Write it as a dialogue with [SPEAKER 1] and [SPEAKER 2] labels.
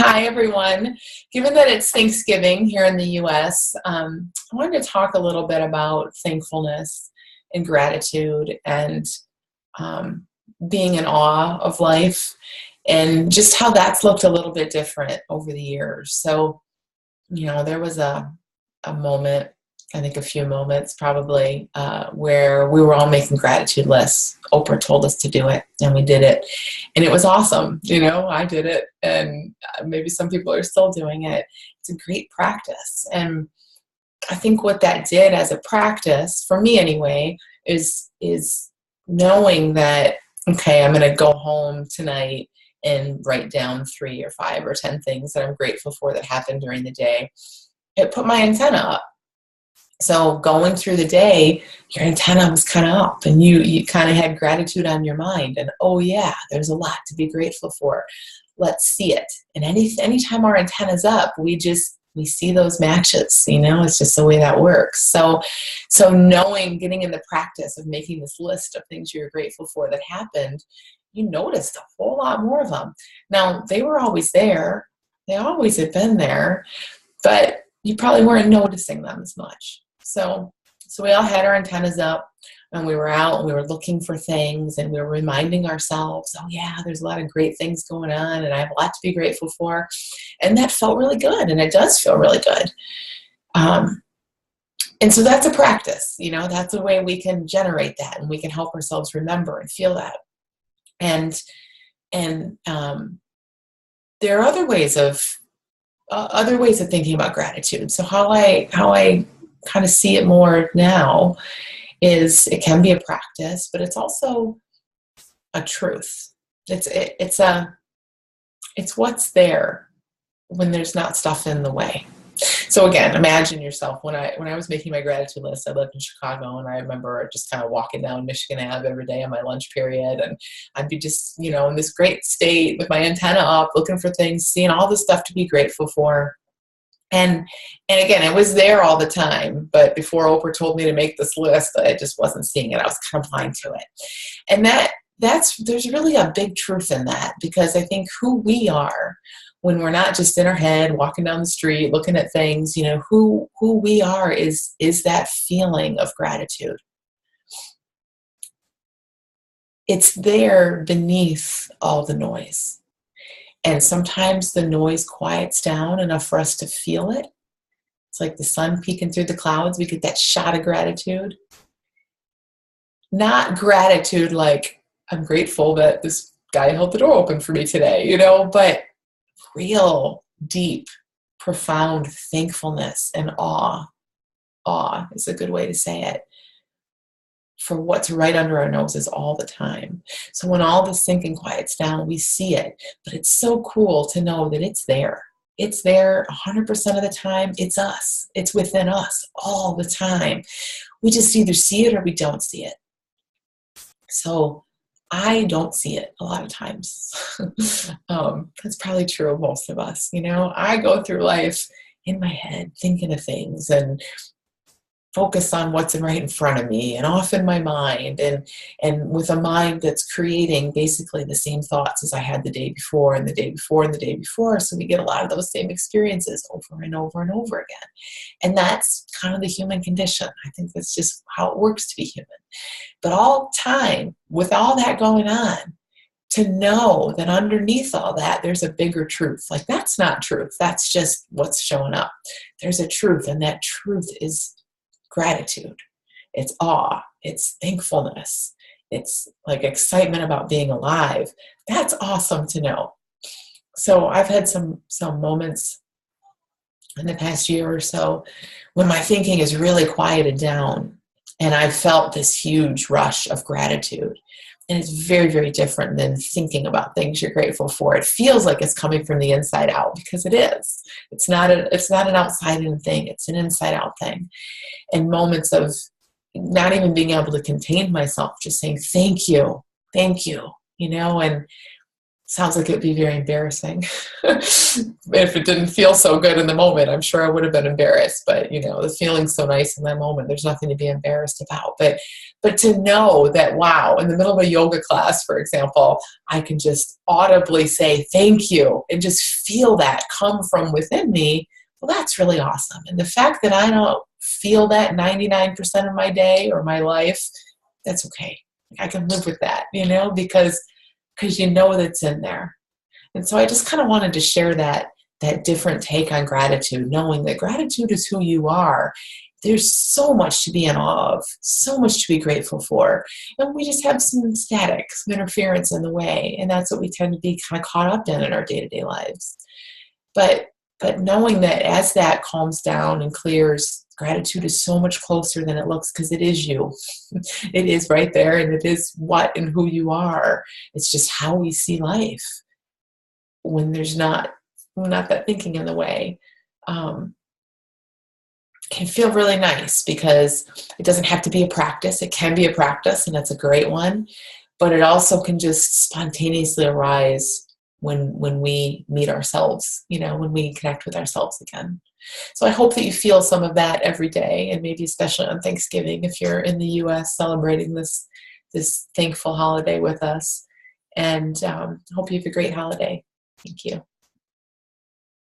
[SPEAKER 1] Hi, everyone. Given that it's Thanksgiving here in the US, I wanted to talk a little bit about thankfulness and gratitude and um, being in awe of life and just how that's looked a little bit different over the years. So, there was a moment, I think a few moments probably, where we were all making gratitude lists. Oprah told us to do it, and we did it. And it was awesome. I did it, and maybe some people are still doing it. It's a great practice. And I think what that did as a practice, for me anyway, is knowing that, okay, I'm going to go home tonight and write down 3 or 5 or 10 things that I'm grateful for that happened during the day. It put my antenna up. So going through the day, your antenna was kind of up, and you kind of had gratitude on your mind. And oh yeah, there's a lot to be grateful for. Let's see it. And anytime our antenna's up, we see those matches. It's just the way that works. So getting in the practice of making this list of things you're grateful for that happened, you noticed a whole lot more of them. Now, they were always there. They always had been there, but you probably weren't noticing them as much. So we all had our antennas up, and we were out and we were looking for things, and we were reminding ourselves, oh yeah, there's a lot of great things going on, and I have a lot to be grateful for. And that felt really good, and it does feel really good. And so that's a practice, that's a way we can generate that, and we can help ourselves remember and feel that. And there are other ways of thinking about gratitude. So how I kind of see it more now is it can be a practice, but it's also a truth. It's what's there when there's not stuff in the way. So again, imagine yourself when I was making my gratitude list. I lived in Chicago, and I remember just kind of walking down Michigan Ave every day on my lunch period, and I'd be just in this great state with my antenna up, looking for things, seeing all the stuff to be grateful for. And again, it was there all the time, but before Oprah told me to make this list, I just wasn't seeing it. I was kind of blind to it. And there's really a big truth in that, because I think who we are when we're not just in our head walking down the street looking at things, who we are is that feeling of gratitude. It's there beneath all the noise. And sometimes the noise quiets down enough for us to feel it. It's like the sun peeking through the clouds. We get that shot of gratitude. Not gratitude like, I'm grateful that this guy held the door open for me today, but real, deep, profound thankfulness and awe. Awe is a good way to say it, for what's right under our noses all the time. So when all this thinking quiets down, we see it. But it's so cool to know that it's there. It's there 100% of the time. It's us. It's within us all the time. We just either see it or we don't see it. So I don't see it a lot of times. That's probably true of most of us. I go through life in my head thinking of things and focus on what's right in front of me and off in my mind, and with a mind that's creating basically the same thoughts as I had the day before and the day before and the day before. So we get a lot of those same experiences over and over and over again. And that's kind of the human condition. I think that's just how it works to be human. But all time, with all that going on, to know that underneath all that, there's a bigger truth. Like, that's not truth. That's just what's showing up. There's a truth, and that truth is gratitude. It's awe. It's thankfulness. It's like excitement about being alive. That's awesome to know. So I've had some moments in the past year or so when my thinking is really quieted down, and I've felt this huge rush of gratitude. And it's very, very different than thinking about things you're grateful for. It feels like it's coming from the inside out, because it is. It's not an outside-in thing. It's an inside-out thing. And moments of not even being able to contain myself, just saying, thank you, and sounds like it would be very embarrassing. If it didn't feel so good in the moment, I'm sure I would have been embarrassed. But, the feeling's so nice in that moment. There's nothing to be embarrassed about. But But to know that, wow, in the middle of a yoga class, for example, I can just audibly say thank you and just feel that come from within me, well, that's really awesome. And the fact that I don't feel that 99% of my day or my life, that's okay. I can live with that, because you know that's in there. And so I just kind of wanted to share that different take on gratitude, knowing that gratitude is who you are. There's so much to be in awe of, so much to be grateful for. And we just have some static, some interference in the way. And that's what we tend to be kind of caught up in our day-to-day lives. But knowing that as that calms down and clears, gratitude is so much closer than it looks, because it is you. It is right there, and it is what and who you are. It's just how we see life when there's not that thinking in the way. Can feel really nice, because it doesn't have to be a practice. It can be a practice, and it's a great one, but it also can just spontaneously arise when we meet ourselves, when we connect with ourselves again. So I hope that you feel some of that every day, and maybe especially on Thanksgiving if you're in the U.S. celebrating this thankful holiday with us. And hope you have a great holiday. Thank you.